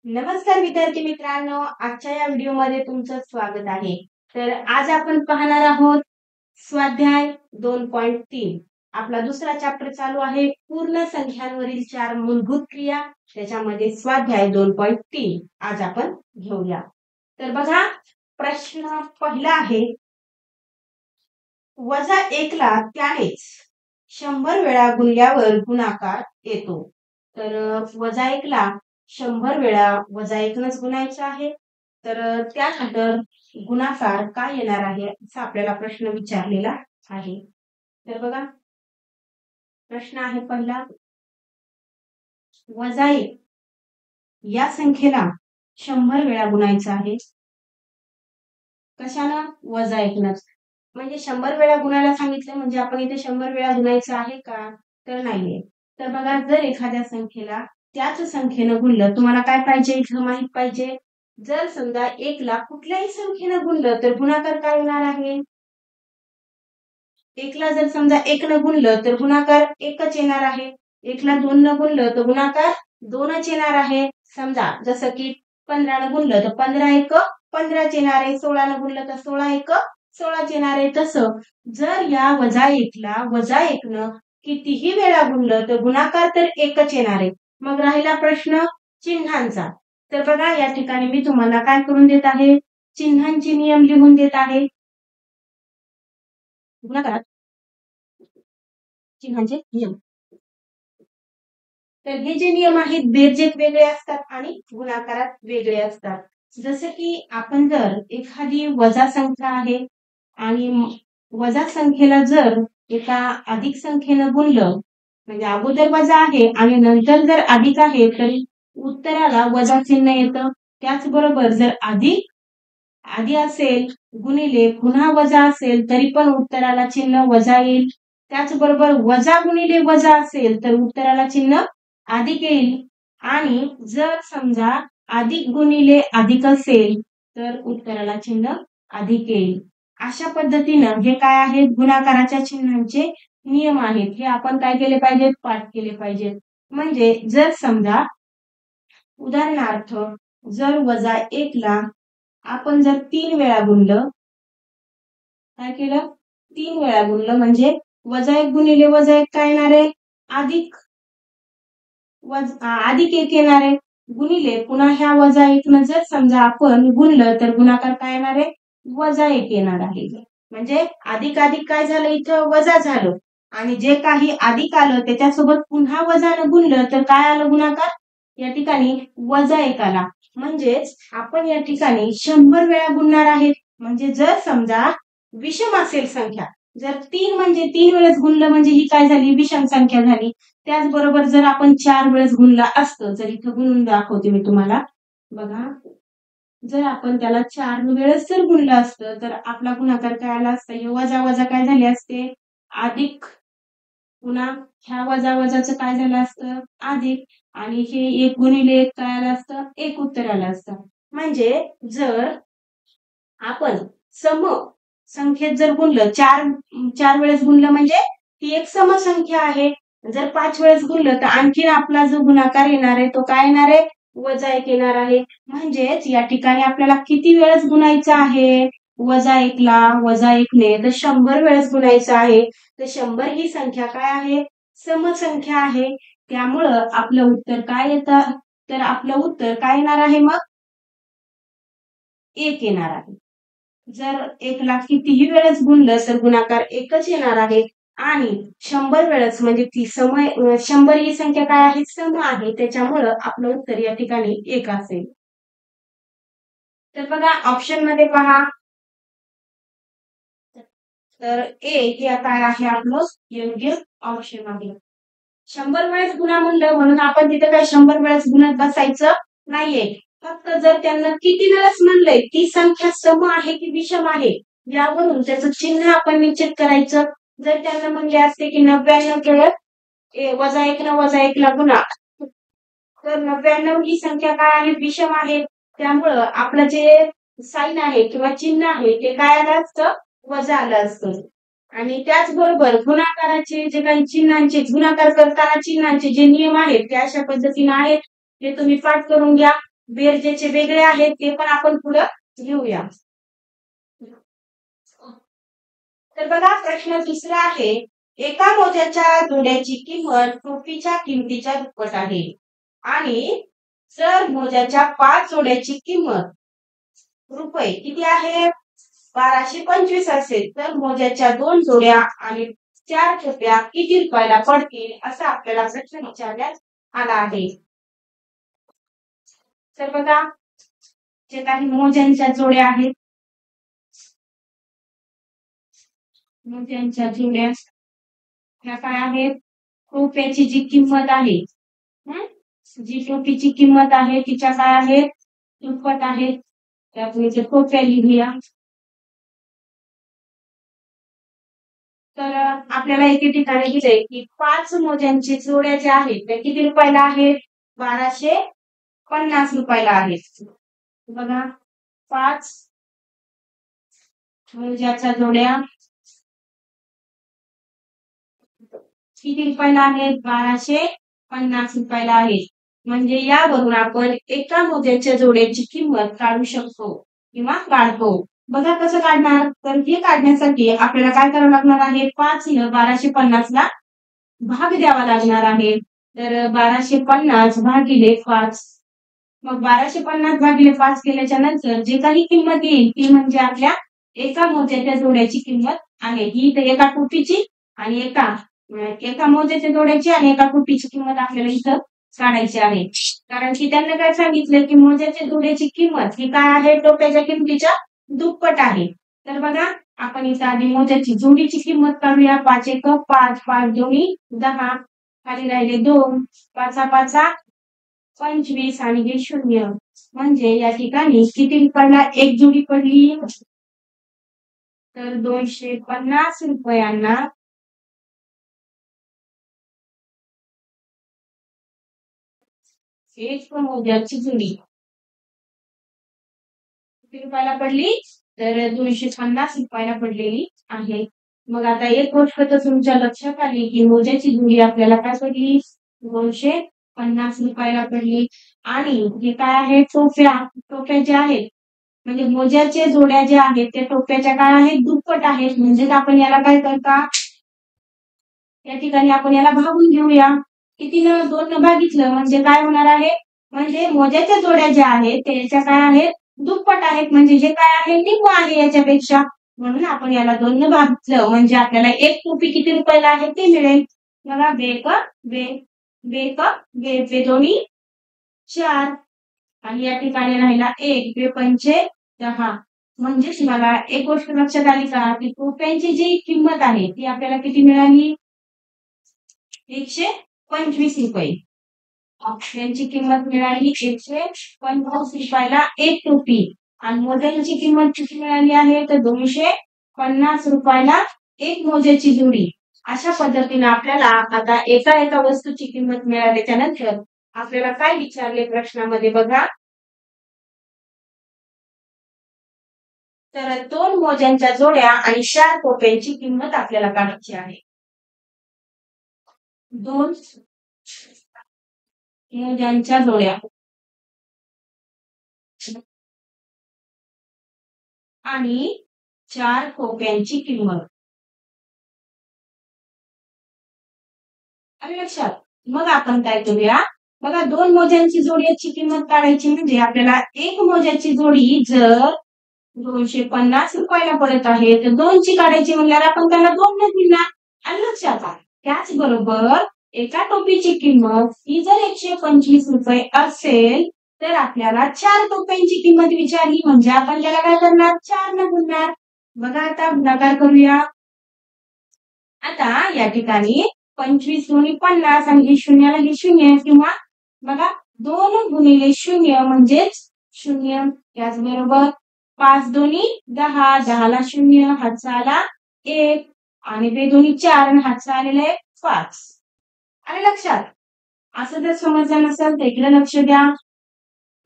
नमस्कार विद्यार्थी मित्रांनो, आजच्या या व्हिडिओमध्ये तुमचं स्वागत आहे. तर आज आपण पाहणार आहोत स्वाध्याय 2.3. आपला दुसरा चॅप्टर चालू आहे पूर्ण संख्यांवरील 4 मूलभूत क्रिया. त्याच्यामध्ये स्वाध्याय 2.3 आज आपण घेऊया. तर बघा, प्रश्न पहिला आहे, -1 ला त्यानेच 100 वेळा गुणल्यावर गुणाकार येतो. तर -1 ला 100 वेळा -1 नच गुणायचं आहे. तर त्यानंतर गुणाकार काय येणार आहे असा आपल्याला प्रश्न विचारलेला आहे. तर बघा, प्रश्न आहे पहिला, -1 या संख्येला 100 वेळा गुणायचं आहे. कशाला? -1 नच. म्हणजे 100 वेळा गुणायला सांगितलं म्हणजे आपण इथे 100 वेळा गुणायचं आहे का? तर नाहीये. तर बघा, जर एखाद्या संख्येला त्याच संख्येनं गुणलं, तुम्हाला काय पाहिजे इथं माहित पाहिजे. जर समजा 1 ला कुठल्याही संख्येनं गुणलं तर गुणाकार काय येणार आहे? 1 ला जर समजा 1 न गुणलं तर गुणाकार 1च येणार आहे. 1 ला 2 न गुणलं तर गुणाकार 2च येणार आहे. समजा जसं की 15 न गुणलं तर 15 1 15च येणार आहे. 16 न गुणलं तर 16 1 16च येणार आहे. तसं जर या -1 ला -1 न कितीही वेळा गुणलं तर गुणाकार तर 1च येणार आहे. मग राहिला प्रश्न चिन्हांचा. तर बघा, या ठिकाणी मी तुम्हाला काय करून देत आहे, चिन्हांचे नियम लिहून देत आहे. गुणाकारात चिन्हांचे नियम. तर हे जे नियम आहेत बेरजेत वेगळे असतात आणि गुणाकारात वेगळे असतात. जसे की आपण जर एखादी वजा संख्या आहे आणि वजा संख्येला जर एका अधिक संख्येनं गुणलं, म्हणजे अगोदर वजा आहे आणि नंतर जर अधिक आहे तरी उत्तराला वजा चिन्ह येतं. त्याचबरोबर जर आधी असेल गुणिले पुन्हा वजा असेल तरी पण उत्तराला चिन्ह वजा येईल. त्याचबरोबर वजा गुणिले वजा असेल तर उत्तराला चिन्ह अधिक येईल. आणि जर समजा अधिक गुणिले अधिक असेल तर उत्तराला चिन्ह अधिक येईल. अशा पद्धतीनं हे काय आहेत, गुणाकाराच्या चिन्हांचे नियम आहेत. हे आपण काय केले पाहिजेत, पाठ केले पाहिजेत. म्हणजे जर समजा उदाहरणार्थ जर -1 ला आपण जर 3 वेळा गुणलं, काय केलं, 3 वेळा गुणलं म्हणजे -1 गुणिले -1 काय येणार आहे, अधिक 1 येणार आहे. गुणिले पुन्हा ह्या -1 न जर समजा आपण गुणलं तर गुणाकार काय येणार आहे, -1 येणार आहे. म्हणजे अधिक अधिक काय झालं, इथं वजा झालं आणि जे काही अधिक आलं त्याच्यासोबत पुन्हा वजानं गुणलं तर काय आलं गुणाकार, या ठिकाणी -1 आला. म्हणजेच आपण या ठिकाणी 100 वेळा गुणणार आहेत. म्हणजे जर समजा विषम असेल संख्या, जर 3 म्हणजे 3 वेळेस गुणलं म्हणजे ही काय झाली, विषम संख्या झाली. त्याचबरोबर जर आपण 4 वेळेस गुणला असतं, जर इथं गुणून दाखवते मी तुम्हाला, बघा, जर आपण त्याला 4 वेळेस जर गुणलं असतं तर आपला गुणाकार काय आला असता, हे वजा वजा काय झाले असते, अधिक, पुन्हा ह्या वजा वजाचं काय झालं असतं, अधिक, आणि हे 1 गुणिले 1 काय आलं असतं, 1 उत्तर आलं असतं. म्हणजे जर आपण सम संख्येत जर गुणलं, 4 वेळेस गुणलं म्हणजे ती एक समसंख्या आहे. जर 5 वेळेस गुणलं तर आणखी आपला जो गुणाकार येणार आहे तो काय येणार आहे, -1 येणार आहे. म्हणजेच या ठिकाणी आपल्याला किती वेळेस गुणायचं आहे, -1 ला -1 ने तर 100 वेळेस गुणायचं आहे. तर 100 ही संख्या काय आहे, समसंख्या आहे. त्यामुळं आपलं उत्तर काय येतं, तर आपलं उत्तर काय येणार आहे, मग 1 येणार आहे. जर 1 ला कितीही वेळेस गुणलं तर गुणाकार 1च येणार आहे. आणि 100 वेळेस म्हणजे ती 100 ही संख्या काय आहे, सम आहे. त्याच्यामुळं आपलं उत्तर या ठिकाणी 1 असेल. तर बघा, ऑप्शन मध्ये पहा, तर ए हे काय आहे आपलं योग्य ऑप्शन आहे. 100 वेळेस गुणा म्हणलं म्हणून आपण तिथे काय 100 वेळेस गुणत बसायचं नाहीये. फक्त जर त्यांना किती वेळेस म्हणलंय, ती संख्या सम आहे की विषम आहे यावरून त्याचं चिन्ह आपण निश्चित करायचं. जर त्यांना म्हणले असते की 99 वेळेस -1 न -1 ला गुणा, तर 99 ही संख्या काय आहे, विषम आहे. त्यामुळं आपलं जे साइन आहे किंवा चिन्ह आहे ते काय आलं असतं, वजा आलं असतं. आणि त्याचबरोबर गुणाकाराचे जे काही चिन्हांचे, गुणाकार करताना चिन्हांचे जे नियम आहेत ते अशा पद्धतीने आहेत. ते तुम्ही पाठ करून घ्या. बेरजेचे वेगळे आहेत ते पण आपण पुढे घेऊया. तर बघा प्रश्न तिसरा आहे, एका मोत्याच्या जोड्याची किंमत टोपीच्या किमतीच्या दुप्पट आहे आणि जर मोत्याच्या 5 जोड्याची किंमत रुपये किती आहे 1225 असेल तर मोत्याच्या 2 जोड्या आणि 4 टोप्या किती रुपयाला पडतील असा आपल्याला प्रश्न विचारण्यात आला आहे. तर बघा जे काही मोत्यांच्या जोड्या आहेत, मोत्यांच्या जोड्या ह्या काय आहेत, टोप्याची जी किंमत आहे, जी टोपीची किंमत आहे तिच्या काय आहेत दुप्पट आहेत. त्यामुळे टोप्या लिहूया. तर आपल्याला एके ठिकाणी दिले की 5 मोत्यांची जोड्या ज्या आहेत त्या किती रुपयाला आहेत 1250 रुपयाला आहेत. बघा 5 मोत्याच्या जोड्या किती रुपयाला आहेत 1250 रुपयाला आहेत. म्हणजे यावरून आपण एका मोत्याच्या जोड्याची किंमत काढू शकतो किंवा काढतो. बघा कसं काढणार, तर हे काढण्यासाठी आपल्याला काय करावं लागणार आहे 5 ने 1250 ला भाग द्यावा लागणार आहे. तर 1250 भागिले 5, मग 1250 भागिले 5 केल्याच्या नंतर जे काही किंमत येईल ती म्हणजे आपल्या एका मोत्याच्या जोड्याची किंमत आहे. ही तर एका टोपीची आणि एका मोत्याच्या जोड्याची आणि एका टोपीची किंमत आपल्याला इथं काढायची आहे. कारण की त्यांना काय सांगितलं की मोत्याच्या जोड्याची किंमत ही काय आहे टोप्याच्या किमतीच्या दुप्पट आहे. तर बघा आपण इथं आधी मोत्याची जोडीची किंमत काढूया. 5 एक 5, 5 दोन्ही 10, खाली राहिले 2, 5 5 25 आणि हे 0. म्हणजे या ठिकाणी किती रुपयाला एक जोडी पडली, तर 250 रुपयांना एक मोत्याची जोडी किती रुपयाला पडली, तर 250 रुपयाला पडलेली आहे. मग आता एक गोष्ट तर तुमच्या लक्षात आली की मोत्याची जोडी आपल्याला काय पडली 250 रुपयाला पडली. आणि हे काय आहे टोप्या ज्या आहेत म्हणजे मोत्याच्या जोड्या ज्या आहेत त्या टोप्याच्या काय आहेत दुप्पट आहेत. म्हणजे आपण याला काय करता या ठिकाणी आपण याला भागून घेऊया. कितीनं 2 न भागितलं म्हणजे काय होणार आहे, म्हणजे मोत्याच्या जोड्या ज्या आहेत त्याच्या काय आहेत दुप्पट आहेत. म्हणजे हे काय आहे निम्म आहे याच्यापेक्षा. म्हणून आपण याला 2 न भागितलं म्हणजे आपल्याला एक टोपी किती रुपयाला आहे ते मिळेल. बघा बेक बे दोन्ही 4 आणि या ठिकाणी राहिला 1 बे पंचे 10. म्हणजे तुम्हाला एक गोष्ट लक्षात आली का की टोप्यांची जी किंमत आहे ती आपल्याला किती मिळाली 125 रुपये. यांची किंमत मिळाली 150 रुपयाला एक टोपी आणि मोत्यांची किंमत किती मिळाली आहे तर 250 रुपयाला एक मोत्याची जोडी. अशा पद्धतीने आपल्याला आता एका वस्तूची किंमत मिळाल्याच्या नंतर आपल्याला काय विचारले प्रश्नामध्ये बघा, तर 2 मोत्यांच्या जोड्या आणि 4 टोप्यांची किंमत आपल्याला काढायची आहे. 2 मोत्यांच्या जोड्या आणि 4 टोप्यांची किंमत. आलं लक्षात. मग आपण काय करूया बघा 2 मोत्यांची जोड्याची किंमत काढायची म्हणजे आपल्याला एक मोत्याची जोडी जर 250 रुपयाला पडत आहे तर 2 ची काढायची म्हणल्यावर आपण त्याला 2 ने दिला. आलं लक्षात. त्याचबरोबर एका टोपीची किंमत ही जर 125 रुपये असेल तर आपल्याला 4 टोप्यांची किंमत विचारली म्हणजे आपण त्याला काय करणार 4 ने गुणणार. बघा आता गुणाकार करूया. आता या ठिकाणी 25 दोन्ही 50 आणि हे शून्याला हे 0 किंवा बघा 2 गुणिले 0 म्हणजेच 0. त्याचबरोबर 5 दोन्ही 10, 10 ला 0, हातचा आला 1 आणि ते दोन्ही 4 आणि हातचा आलेला आहे 5. आले लक्षात. असं जर समजलं नसेल तर इकडे लक्ष द्या.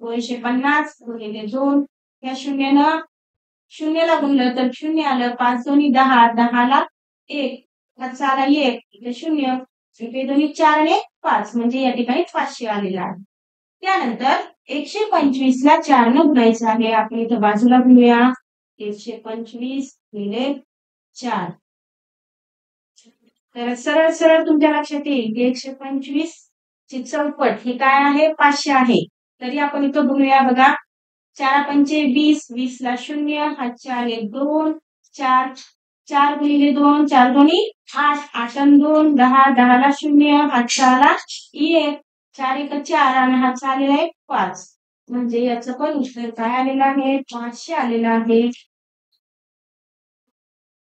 250 गुणिले 2 या 0ला गुणलं तर 0 आलं, 5 दोन्ही 10, 10 ला 1, हातचा आला 1, इथे 0, इथे दोन्ही 4 आणि 5 म्हणजे या ठिकाणी 500 आलेला आहे. त्यानंतर 125 ला 4 न गुणायचं आहे. आपण इथं बाजूला गुणूया. 125 गुणिले 4. तर सरळ सरळ तुमच्या लक्षात येईल 125 ची चौपट ही काय आहे 500 आहे. तरी आपण इथं गुणूया बघा. 4 पंचे 20, 20 ला 0, हातचे आले 2, 4, 4 गुणिले 2, 4 दोन्ही 8, 8 आणि 2, 10, 10 ला 0, हातचा आला 1, 4 एक 4 आणि हातचा आलेला आहे 5. म्हणजे याचं पण उत्तर काय आलेलं आहे 500 आलेलं आहे.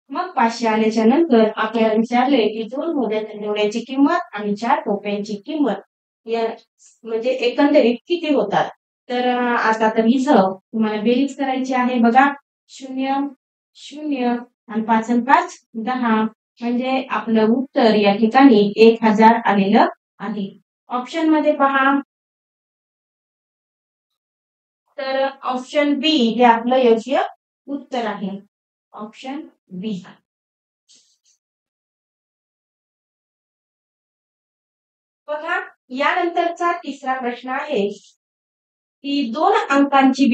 मग 500 आल्याच्या नंतर आपल्याला विचारले की 2 मोदक निवड्याची किंमत आणि 4 टोप्यांची किंमत या म्हणजे एकंदरीत किती होतात. तर आता तर इथं तुम्हाला बेरीज करायची आहे बघा. 0, 0 आणि 5 आणि 5 10. म्हणजे आपलं उत्तर या ठिकाणी 1000 आलेलं आहे. ऑप्शन मध्ये पहा. तर ऑप्शन बी हे आपलं योग्य उत्तर आहे. ऑप्शन बी. बघा यानंतरचा तिसरा प्रश्न आहे की 2 अंकांची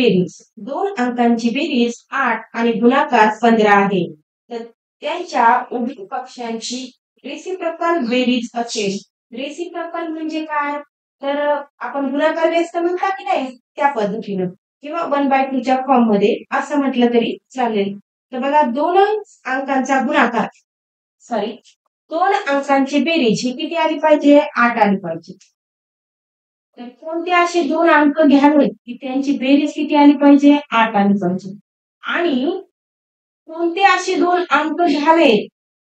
बेरीज 8 आणि गुणाकार 15 आहे. तर त्यांच्या उभय पक्षांची रेसिप्रोकल बेरीज असेल. रेसिप्रोकल म्हणजे काय. तर आपण गुणाकार व्यस्त म्हणता की नाही त्या पद्धतीनं किंवा 1/2 च्या फॉर्म मध्ये असं म्हटलं तरी चालेल. तर बघा 2 अंकांचा गुणाकार सॉरी 2 अंकांची बेरीज ही किती आली पाहिजे 8 आली पाहिजे. तर कोणते असे 2 अंक घ्यावेत की त्यांची बेरीज किती आली पाहिजे 8 आली पाहिजे. आणि कोणते असे 2 अंक घ्यावेत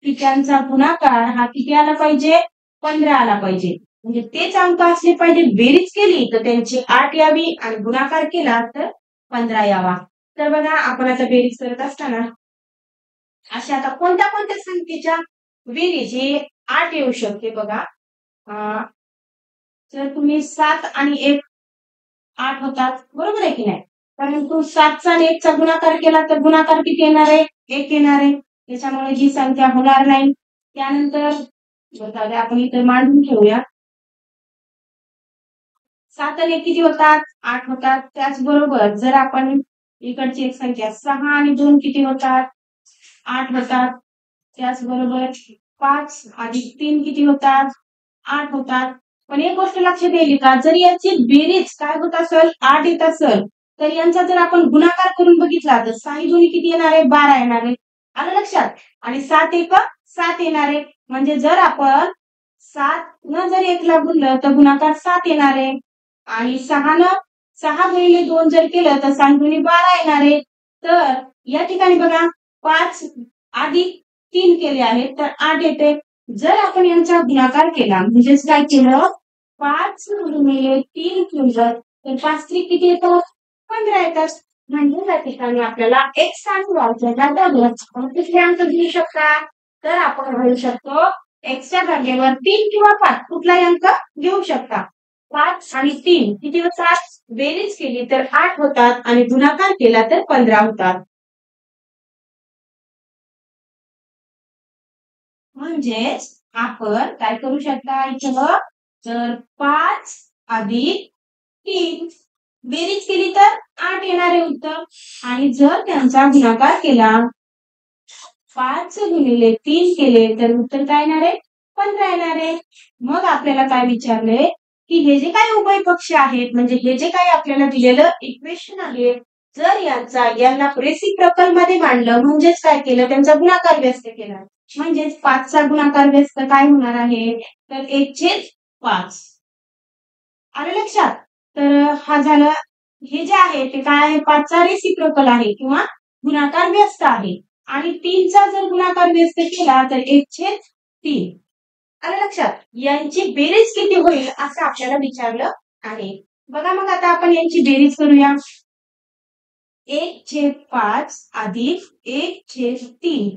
की त्यांचा गुणाकार हा किती आला पाहिजे 15 आला पाहिजे. म्हणजे तेच अंक असले पाहिजे. बेरीज केली तर त्यांची 8 यावी आणि गुणाकार केला तर 15 यावा. तर बघा आपण आता बेरीज करत असताना अशा आता कोणत्या कोणत्या संख्येच्या बेरीज ही 8 येऊ शकते बघा. जर तुम्ही 7 आणि 1 8 होतात बरोबर आहे की नाही. परंतु 7चा आणि 1चा गुणाकार केला तर गुणाकार किती येणार आहे 1 येणार आहे. त्याच्यामुळे ही संख्या होणार नाही. त्यानंतर आपण इथे मांडून ठेवूया. 7 आणि 1 किती होतात 8 होतात. त्याचबरोबर जर आपण इकडची एक संख्या 6 आणि 2 किती होतात 8 होतात. त्याचबरोबर 5 अधिक 3 किती होतात 8 होतात. पण एक गोष्ट लक्षात येईल का जर याची बेरीज काय होत असेल 8 येत असेल तर यांचा जर आपण गुणाकार करून बघितला तर 6 दोन्ही किती येणार आहे 12 येणार आहे. आलं लक्षात. आणि 7 एक 7 येणार आहे. म्हणजे जर आपण 7 न जर 1 ला गुणलं तर गुणाकार 7 येणार आहे. आणि 6 न 6 गुणिले 2 जर केलं तर 7 दुनी 12 येणार आहे. तर या ठिकाणी बघा 5 अधिक 3 केले आहे तर 8 येते. जर आपण यांचा गुणाकार केला म्हणजेच काय केलं 5 गुणिले 3 केलं तर 5 3 किती येतात 15 येतात. म्हणजे या ठिकाणी आपल्याला एक स्थान वाढवायला किती अंक घेऊ शकता. तर आपण म्हणू शकतो एक्सच्या जागेवर 3 किंवा 5 कुठलाही अंक घेऊ शकता. 5 आणि 3 किती होतात बेरीज केली तर 8 होतात आणि गुणाकार केला तर 15 होतात. म्हणजेच आपण काय करू शकता इथं तर 5 अधिक 3 बेरीज केली तर 8 येणारे उत्तर. आणि जर त्यांचा गुणाकार केला 5 गुणिले 3 केले तर उत्तर काय येणार आहे 15 येणार आहे. मग आपल्याला काय विचारले की हे जे काही उभय पक्ष आहेत म्हणजे हे जे काही आपल्याला दिलेलं इक्वेशन आहे जर यांना रेसिप्रोकल मध्ये मांडलं म्हणजेच काय केलं त्यांचा गुणाकार व्यस्त केला. म्हणजेच 5चा गुणाकार व्यस्त काय होणार आहे तर 1/5. आलं लक्षात. तर हा झाला हे जे आहे ते काय आहे 5चा रेसिप्रोकल आहे किंवा गुणाकार व्यस्त आहे. आणि 3चा जर गुणाकार व्यस्त केला तर 1/3. आलं लक्षात. यांची बेरीज किती होईल असं आपल्याला विचारलं आहे. बघा मग आता आपण यांची बेरीज करूया. 1/5 अधिक 1/3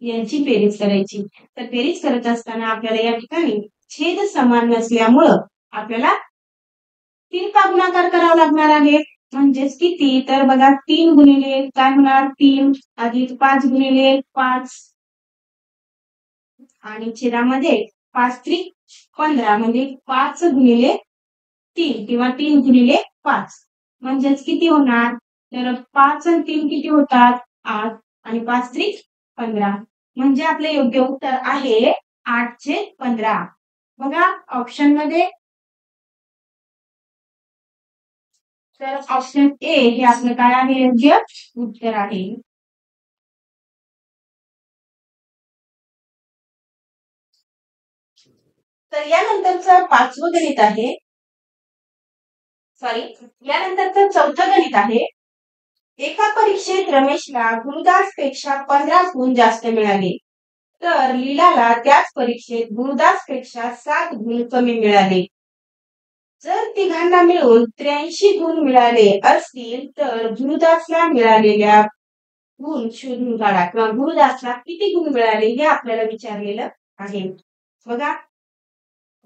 यांची बेरीज करायची. तर बेरीज करत असताना आपल्याला या ठिकाणी छेद समान नसल्यामुळं आपल्याला 3 चा गुणाकार करावा लागणार आहे. म्हणजेच किती तर बघा 3 गुणिले काय होणार 3 अधिक 5 गुणिले 5 आणि छेदामध्ये 5 3 15 म्हणजे 5 गुणिले 3 किंवा 3 गुणिले 5 म्हणजेच किती होणार तर 5 आणि 3 किती होतात 8 आणि 5 त्रिक 15 म्हणजे आपले योग्य उत्तर आहे 8/15 बघा ऑप्शन मध्ये तर ऑप्शन ए हे आपलं काय आहे योग्य उत्तर आहे तर यानंतरचं 5वं गणित आहे सॉरी यानंतरचं 4थं गणित आहे एका परीक्षेत रमेशला गुरुदास पेक्षा 15 गुण जास्त मिळाले तर लीलाला त्याच परीक्षेत गुरुदास पेक्षा 7 गुण कमी मिळाले जर तिघांना मिळून 83 गुण मिळाले असतील तर गुरुदासला मिळालेल्या गुण शोधून काढा किंवा गुरुदासला किती गुण मिळाले हे आपल्याला विचारलेलं आहे बघा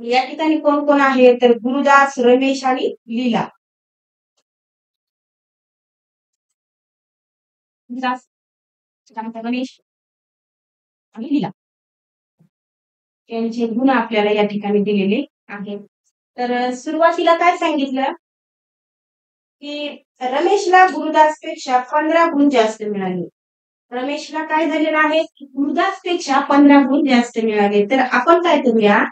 या ठिकाणी कोण कोण आहे तर गुरुदास रमेश आणि लीला गुरुदास रमेश आणि लीला यांचे गुण आपल्याला या ठिकाणी दिलेले आहेत तर सुरुवातीला काय सांगितलं की रमेशला गुरुदास पेक्षा 15 गुण जास्त मिळाले रमेशला काय झालेलं आहे गुरुदास पेक्षा 15 गुण जास्त मिळाले तर आपण काय करूया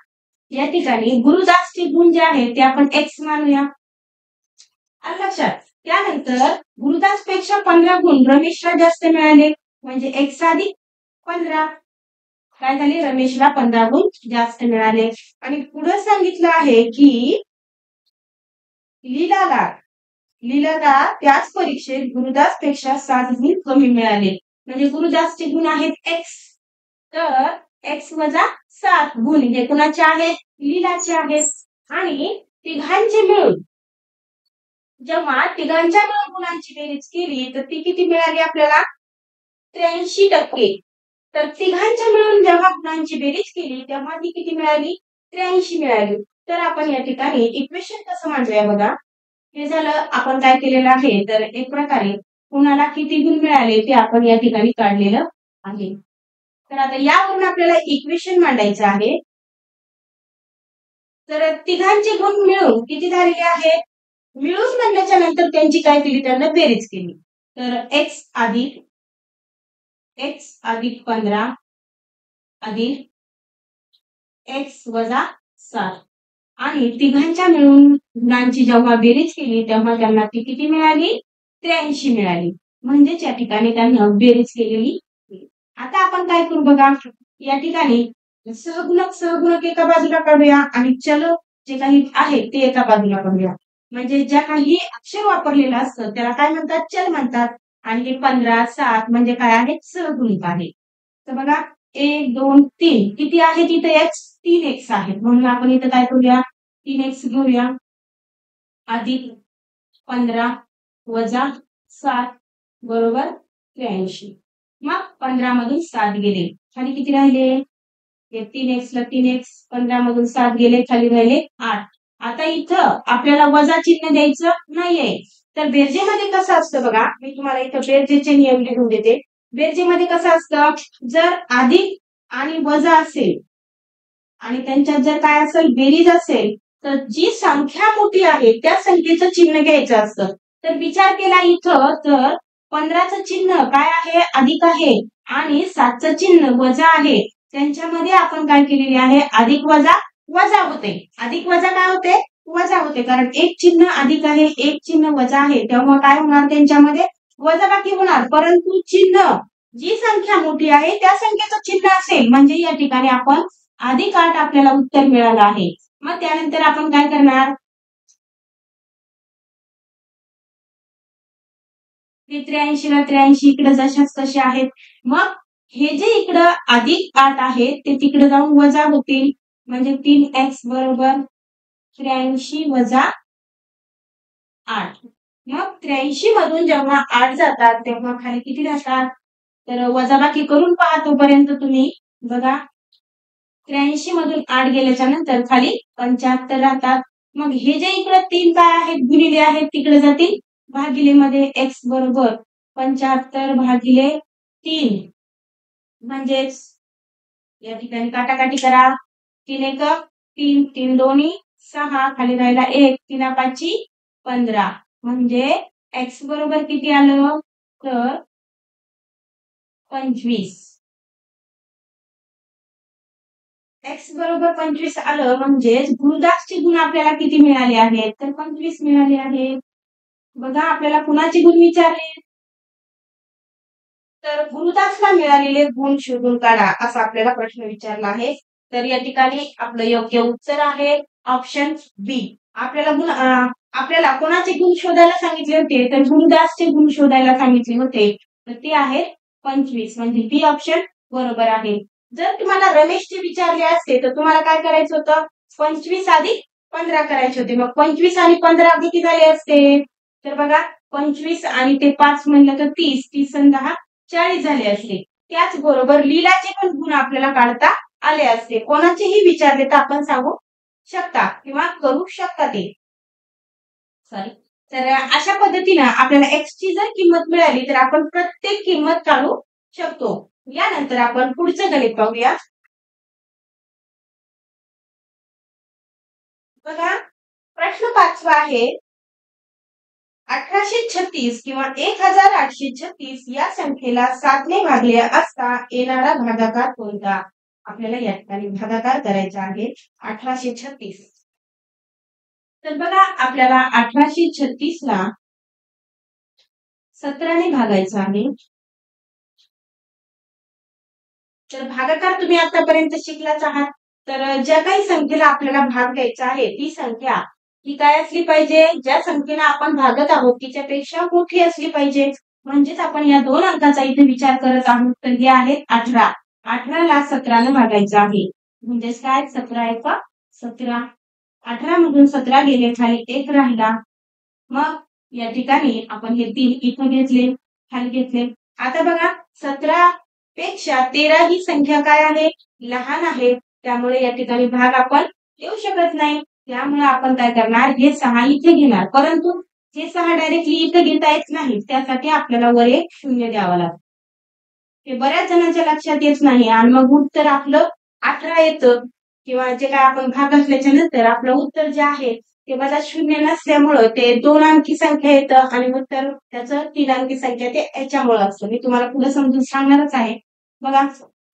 या ठिकाणी गुरुदासचे गुण जे आहेत ते आपण एक्स मानूया लक्षात त्यानंतर गुरुदास पेक्षा 15 गुण रमेशला जास्त मिळाले म्हणजे एक्स अधिक 15 काय झाले रमेशला 15 गुण जास्त मिळाले आणि पुढे सांगितलं आहे की लीलाला त्याच परीक्षेत गुरुदास पेक्षा 7 गुण कमी मिळाले म्हणजे गुरुदासचे गुण आहेत एक्स तर एक्स वजा 7 गुण हे कुणाचे आहेत लीलाचे आहेत आणि तिघांचे मिळून जेव्हा तिघांच्या मिळून गुणांची बेरीज केली तर ती किती मिळाली आपल्याला 83% तर तिघांच्या मिळून जेव्हा गुणांची बेरीज केली तेव्हा ती किती मिळाली 83 मिळाली तर आपण या ठिकाणी इक्वेशन कसं मांडूया बघा हे झालं आपण काय केलेलं आहे तर एक प्रकारे कुणाला किती गुण मिळाले ते आपण या ठिकाणी काढलेलं आहे तर आता यावरून आपल्याला इक्वेशन मांडायचं आहे तर तिघांचे गुण मिळून किती झालेले आहेत मिळून म्हणल्याच्या नंतर त्यांची काय केली त्यांना बेरीज केली तर एक्स अधिक 15 अधिक एक्स वजा 7 आणि तिघांच्या मिळून गुणांची जेव्हा बेरीज केली तेव्हा त्यांना ती किती मिळाली 83 मिळाली म्हणजेच या ठिकाणी त्यांना बेरीज केलेली आता आपण काय करू बघा या ठिकाणी सहगुणक एका बाजूला काढूया आणि चल जे काही आहे ते एका बाजूला काढूया म्हणजे ज्या काही अक्षर वापरलेलं असतं त्याला काय म्हणतात चल म्हणतात आणि हे 15 7 म्हणजे काय आहेत सहगुणक आहे तर बघा 1 2 3 किती आहे तिथे एक्स 3 एक्स आहेत म्हणून आपण इथं काय करूया 3 एक्स घेऊया अधिक 15 वजा 7 बरोबर 83 मग 15 मधून 7 गेले खाली किती राहिले 3 एक्स ला 3 एक्स 15 मधून 7 गेले खाली राहिले 8 आता इथं आपल्याला वजा चिन्ह द्यायचं नाहीये तर बेरजेमध्ये कसं असतं बघा मी तुम्हाला इथं बेरजेचे नियम लिहून देते बेरजेमध्ये कसं असतं जर अधिक आणि वजा असेल आणि त्यांच्यात जर काय असेल बेरीज असेल तर जी संख्या मोठी आहे त्या संख्येचं चिन्ह घ्यायचं असतं तर विचार केला इथं तर 15चं चिन्ह काय आहे अधिक आहे आणि 7चं चिन्ह वजा आहे त्यांच्यामध्ये आपण काय केलेले आहे अधिक वजा होते अधिक वजा काय होते वजा होते कारण एक चिन्ह अधिक आहे एक चिन्ह वजा आहे तेव्हा काय होणार त्यांच्यामध्ये वजाबाकी होणार परंतु चिन्ह जी संख्या मोठी आहे त्या संख्येचं चिन्ह असेल म्हणजे या ठिकाणी आपण अधिक 8 आपल्याला उत्तर मिळालं आहे मग त्यानंतर आपण काय करणार 83 ला 83 इकडे जशाच तसे आहेत मग हे जे इकडं अधिक 8 आहे ते तिकडे जाऊन वजा होतील म्हणजे 3x बरोबर 83 वजा 8 मग 83 मधून जेव्हा 8 जातात तेव्हा खाली किती राहतात तर वजाबाकी करून पहा तोपर्यंत तुम्ही बघा 83 मधून 8 गेल्याच्या नंतर खाली 75 राहतात मग हे जे इकडे 3 काय आहेत गुणिले आहेत तिकडे जातील भागिले मध्ये एक्स बरोबर 75 भागिले 3 म्हणजेच या ठिकाणी काटाकाटी करा 3 1 3 3 दोन्ही 6 खाली राहिला 1 3 5 15 म्हणजे x बरोबर किती आलं तर 25. x बरोबर 25 आलं म्हणजेच गुरुदासचे गुण आपल्याला किती मिळाले आहेत तर 25 मिळाले आहेत. बघा आपल्याला कुणाचे गुण विचारले तर गुरुदासला मिळालेले गुण शोधून काढा असा आपल्याला प्रश्न विचारला आहे. तर या ठिकाणी आपलं योग्य उत्तर आहे ऑप्शन बी. आपल्याला कोणाचे गुण शोधायला सांगितले होते तर गुरुदासचे गुण शोधायला सांगितले होते तर ते आहेत 25 म्हणजे बी ऑप्शन बरोबर आहे. जर तुम्हाला रमेशचे विचारले असते तर तुम्हाला काय करायचं होतं 25 अधिक 15 करायचे होते. मग 25 आणि 15 किती झाले असते तर बघा 25 आणि ते 5 म्हणलं तर 30, 30 आणि 10 40 झाले असते. त्याचबरोबर लीलाचे पण गुण आपल्याला काढता आले असते. कोणाचेही विचारले तर आपण सांगू शकता किंवा करू शकता ते. सॉरी. तर अशा पद्धतीने आपल्याला x ची जर किंमत मिळाली तर आपण प्रत्येक किंमत काढू शकतो. यानंतर आपण पुढचं गणित पाहूया. बघा प्रश्न 5वा आहे 1836 किंवा 1836 या संख्येला 7 ने भागले असता येणारा भागाकार कोणता. आपल्याला या ठिकाणी भागाकार करायचा आहे 1836. तर बघा आपल्याला 1836 ला 17 ने भागायचं आहे. तर भागाकार तुम्ही आतापर्यंत शिकलाच आहात. तर ज्या काही संख्येला आपल्याला भाग द्यायचा आहे ती संख्या ही काय असली पाहिजे ज्या संख्येला आपण भागत आहोत तिच्यापेक्षा मोठी असली पाहिजे. म्हणजेच आपण या 2 अंकाचा इथे विचार करत आहोत तर हे आहेत 18. 18 ला 17 ने भागायचं आहे म्हणजेच काय 17 एक 17. 18 मधून 17 गेले खाली 1 राहिला. मग या ठिकाणी आपण हे 3 इथे घेतले खाली घेतले. आता बघा 17 पेक्षा 13 ही संख्या काय आहे लहान आहे त्यामुळे या ठिकाणी भाग आपण देऊ शकत नाही. त्यामुळे आपण काय करणार हे 6 इथे घेणार परंतु हे 6 डायरेक्टली इथे घेता येत नाही त्यासाठी आपल्याला वर एक 0 द्यावा लागतो. हे बऱ्याच जणांच्या लक्षात येत नाही आणि मग उत्तर आपलं 18 येतं किंवा जे काय आपण भाग असल्याच्या नंतर आपलं उत्तर जे आहे ते बघा 0 नसल्यामुळं ते 2 अंकी संख्या येतं आणि उत्तर त्याचं 3 अंकी संख्या ते याच्यामुळे असतं. मी तुम्हाला पुढे समजून सांगणारच आहे. बघा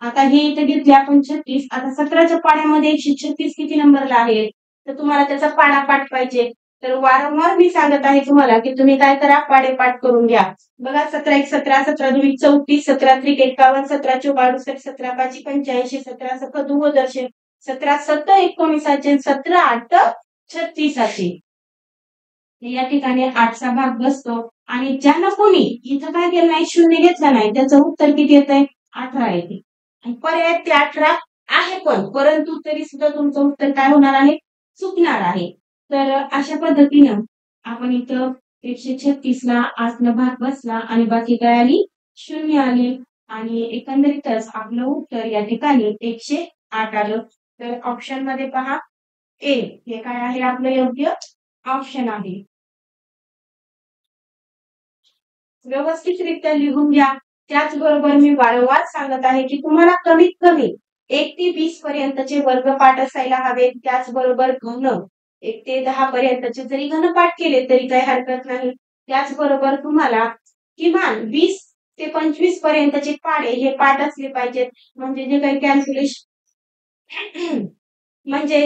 आता हे इथे घेतले आपण 36. आता 17च्या पाड्यामध्ये 136 किती नंबरला आहे तर तुम्हाला त्याचा पाडापाठ पाहिजे. तर वारंवार मी सांगत आहे तुम्हाला की तुम्ही काय करा पाडेपाठ करून घ्या. बघा 17 1 17 17 2 34 17 3 51 17 4 62 17 5 85 17 7 2 दर्शन 17 7 19 17 8 36. या ठिकाणी 8चा भाग बसतो आणि ज्यांना कोणी इथं काय केलं नाही 0 घेतला नाही त्याचं उत्तर किती येतंय 18 येते. पर्याय ते 18 आहे पण परंतु तरी सुद्धा तुमचं उत्तर काय होणार आहे चुकणार आहे. तर अशा पद्धतीनं आपण इथं 136 ला 8 न भाग बसला आणि बाकी काय आली 0 आली आणि एकंदरीतच आपलं उत्तर या ठिकाणी 108 आलं. तर ऑप्शन मध्ये पहा ए हे काय आहे आपलं योग्य ऑप्शन आहे. व्यवस्थितरित्या लिहून घ्या. त्याचबरोबर मी वारंवार सांगत आहे की तुम्हाला कमीत कमी 1 ते 20 पर्यंतचे वर्गपाठ असायला हवेत. त्याचबरोबर घन 1 ते 10 पर्यंतचे जरी घनपाठ केले तरी काही हरकत नाही. त्याचबरोबर तुम्हाला किमान 20 ते 25 पर्यंतचे पाढे हे पाठ असले पाहिजेत. म्हणजे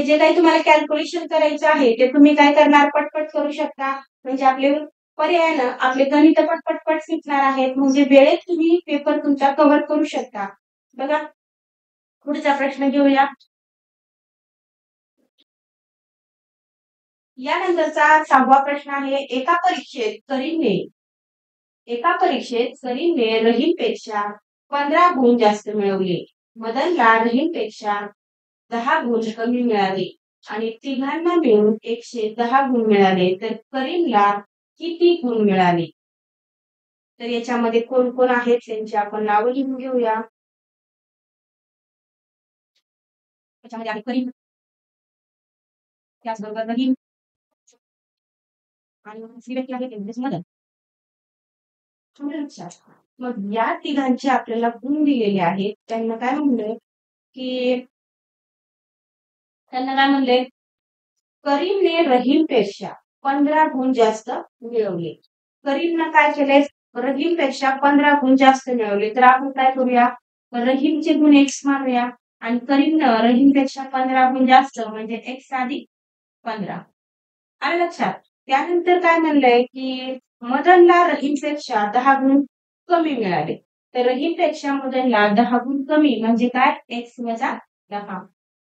जे काही तुम्हाला कॅल्क्युलेशन करायचं आहे ते तुम्ही काय करणार पटपट करू शकता. म्हणजे आपले पर्यायानं आपले गणित पण पटपट शिकणार आहेत म्हणजे वेळेत तुम्ही पेपर तुमचा कव्हर करू शकता. बघा पुढचा प्रश्न घेऊया. यानंतरचा 6वा प्रश्न आहे एका परीक्षेत करीमने रहीमपेक्षा 15 गुण जास्त मिळवले. मदनला रहीमपेक्षा 10 गुण कमी मिळाले आणि तिघांना मिळून 110 गुण मिळाले तर करीमला किती गुण मिळाले. तर याच्यामध्ये कोण कोण आहेत त्यांची आपण नावं लिहून घेऊया. त्याच्यामध्ये आहे करीम त्याचबरोबर रहीम आणि दुसरी व्यक्ती आहे त्यांचे मदन. मग या तिघांचे आपल्याला गुण दिलेले आहेत. त्यांना काय म्हणलंय करीमने रहीमपेक्षा 15 गुण जास्त मिळवले. करीमनं काय केले? रहीमपेक्षा 15 गुण जास्त मिळवले. तर आपण काय करूया? रहीमचे गुण x मानूया आणि करीमनं रहीमपेक्षा 15 गुण जास्त म्हणजे x अधिक 15. आलं लक्षात? त्यानंतर काय म्हणलंय की मदनला रहीमपेक्षा 10 गुण कमी मिळाले. तर रहीमपेक्षा मदनला 10 गुण कमी म्हणजे काय? x वजा 10.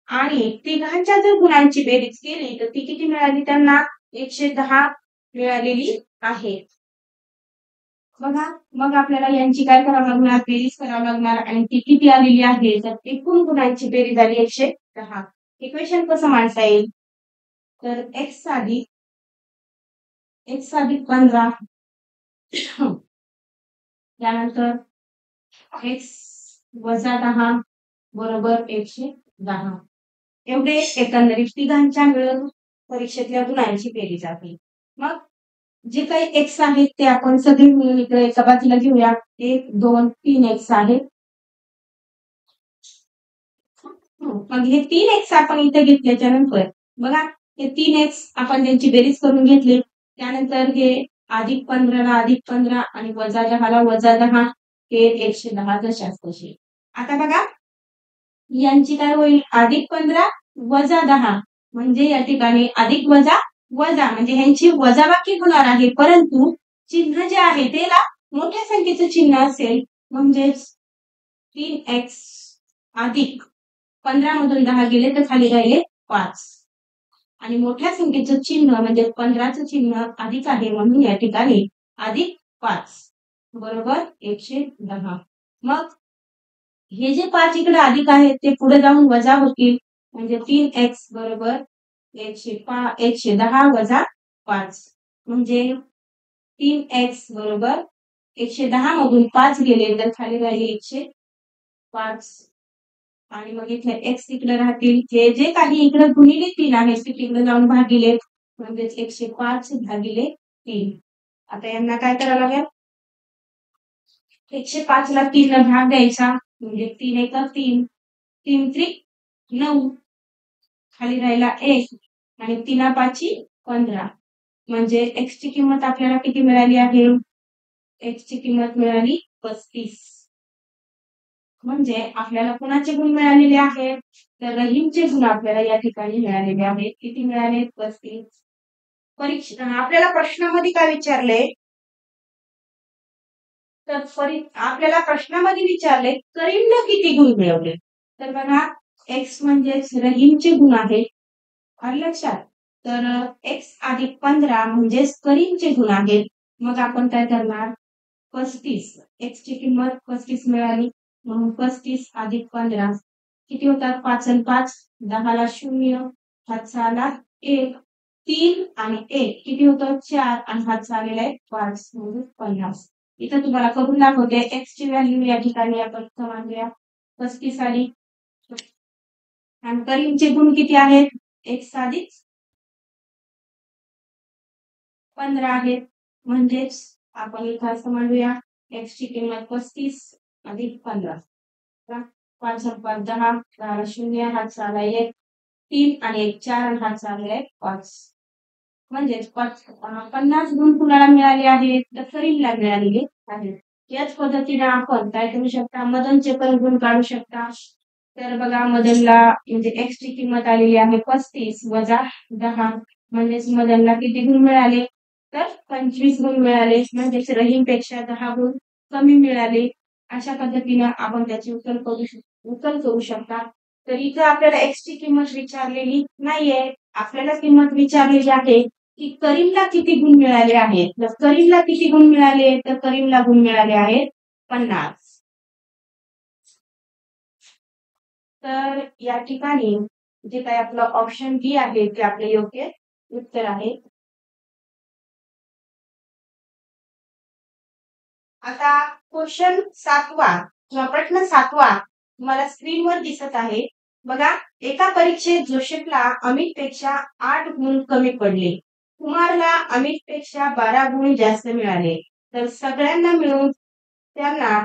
आणि तिघांच्या जर गुणांची बेरीज केली तर ती किती मिळाली त्यांना? 110 मिळालेली आहे. बघा, मग आपल्याला यांची काय करावं लागणार? बेरीज करावं लागणार आणि ती किती आलेली आहे? तर एकूण गुणांची बेरीज आली 110. इक्वेशन कसं मांडता येईल? तर x अधिक 15 त्यानंतर x वजा 10 बरोबर 110. एवढे एकंदरीत तिघांच्या मिळून परीक्षेतल्या गुणांची बेरीज आहे. मग जे काही एक्स आहेत ते आपण सगळे मिळून इकडे एका बाजूला घेऊया. 1 2 3 एक्स आहेत. मग हे 3 एक्स आपण इथे घेतल्याच्या नंतर बघा हे 3 एक्स आपण त्यांची बेरीज करून घेतली. त्यानंतर हे अधिक 15 ला अधिक 15 आणि वजा 10 ला वजा 10 हे 110 जशाच तसे. आता बघा यांची काय होईल? अधिक 15 वजा 10 म्हणजे या ठिकाणी अधिक वजा वजा म्हणजे ह्यांची वजाबाकी होणार आहे, परंतु चिन्ह जे आहे त्याला मोठ्या संख्येचं चिन्ह असेल म्हणजेच 3x अधिक 15 मधून 10 गेले तर खाली राहिले 5 आणि मोठ्या संख्येचं चिन्ह म्हणजे 15चं चिन्ह अधिक आहे म्हणून या ठिकाणी अधिक 5 बरोबर 110. मग हे जे 5 इकडे अधिक आहेत ते पुढे जाऊन वजा होतील म्हणजे 3x बरोबर 110 वजा 5 म्हणजे 3x बरोबर 110 मधून 5 गेले तर खाली राहिले 105 आणि मग इथे x इकडे राहतील. हे जे काही इकडे गुणिले 3 आहे ते तिकडे जाऊन भागिले म्हणजे 105 भागिले 3. आता यांना काय करावं लागेल? 105 ला 3 ला भाग द्यायचा म्हणजे 3 एका 3 3 त्रिक 9 खाली राहिला 1 आणि 3 5 15 म्हणजे x ची किंमत आपल्याला किती मिळाली आहे? x ची किंमत मिळाली 35. म्हणजे आपल्याला कोणाचे गुण मिळालेले आहेत? तर रहीमचे गुण आपल्याला या ठिकाणी मिळालेले आहेत. किती मिळाले? 35. परीक्षा आपल्याला प्रश्नामध्ये काय विचारले? तर आपल्याला प्रश्नामध्ये विचारले करीमने किती गुण मिळवले? तर बघा x म्हणजे रहीमचे गुण आहेत. आलं लक्षात? तर x अधिक 15 म्हणजे करीमचे गुण आहेत. मग आपण काय करणार? 35 x ची किंमत 35 मिळाली म्हणून 35 अधिक 15 किती होतात? 5 आणि 5 10 ला 0 हातचा आला 1 3 आणि 1 किती होतं? 4 आणि हातचा आलेला आहे 5 म्हणजे 50. इथं तुम्हाला करून दाखवते x ची व्हॅल्यू या ठिकाणी आपण मांडूया 35 आली आणि करीमचे गुण किती आहेत? x अधिक 15 आहेत म्हणजेच आपण इथं असं मांडूया x ची किंमत 35 अधिक 15 5 5 10 10 0 हातचा आला 1 3 आणि 1 4 आणि हातचा आला 5 म्हणजेच 50 गुण कुणाला मिळाले आहेत? तर करीमला मिळालेले आहेत. याच पद्धतीने आपण काय करू शकता? मदनचे पण गुण काढू शकता. तर बघा मदनला म्हणजे x ची किंमत आलेली आहे 35 वजा 10 म्हणजेच मदनला किती गुण मिळाले? तर 25 गुण मिळाले म्हणजेच रहीमपेक्षा 10 गुण कमी मिळाले. अशा पद्धतीने आपण त्याची उकल करू शकता. तर इथं आपल्याला x ची किंमत विचारलेली नाहीये. आपल्याला किंमत विचारलेली आहे की करीमला किती गुण मिळाले आहेत? तर करीमला किती गुण मिळाले? तर करीमला गुण मिळाले आहेत 50. तर या ठिकाणी जे काही आपलं ऑप्शन बी आहे ते आपले योग्य उत्तर आहे. आता क्वेश्चन 7वा किंवा प्रश्न 7वा तुम्हाला स्क्रीनवर दिसत आहे. बघा एका परीक्षेत जोसेफला अमितपेक्षा 8 गुण कमी पडले. कुमारला अमितपेक्षा 12 गुण जास्त मिळाले. तर सगळ्यांना मिळून त्यांना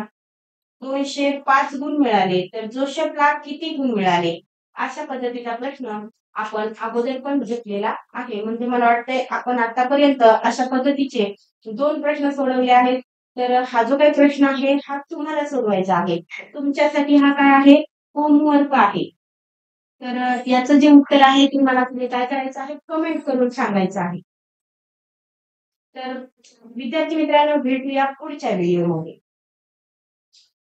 205 गुण मिळाले. तर जोसेफला किती गुण मिळाले? अशा पद्धतीचा प्रश्न आपण अगोदर पण घेतलेला आहे. म्हणजे मला वाटतंय आपण आतापर्यंत अशा पद्धतीचे 2 प्रश्न सोडवले आहेत. तर हा जो काही प्रश्न आहे हा तुम्हाला सोडवायचा आहे. तुमच्यासाठी हा काय आहे? होमवर्क आहे. तर याचं जे उत्तर आहे ते मला तुम्ही काय करायचं आहे? कमेंट करून सांगायचं आहे. तर विद्यार्थी मित्रांनो, भेटूया पुढच्या व्हिडिओमध्ये.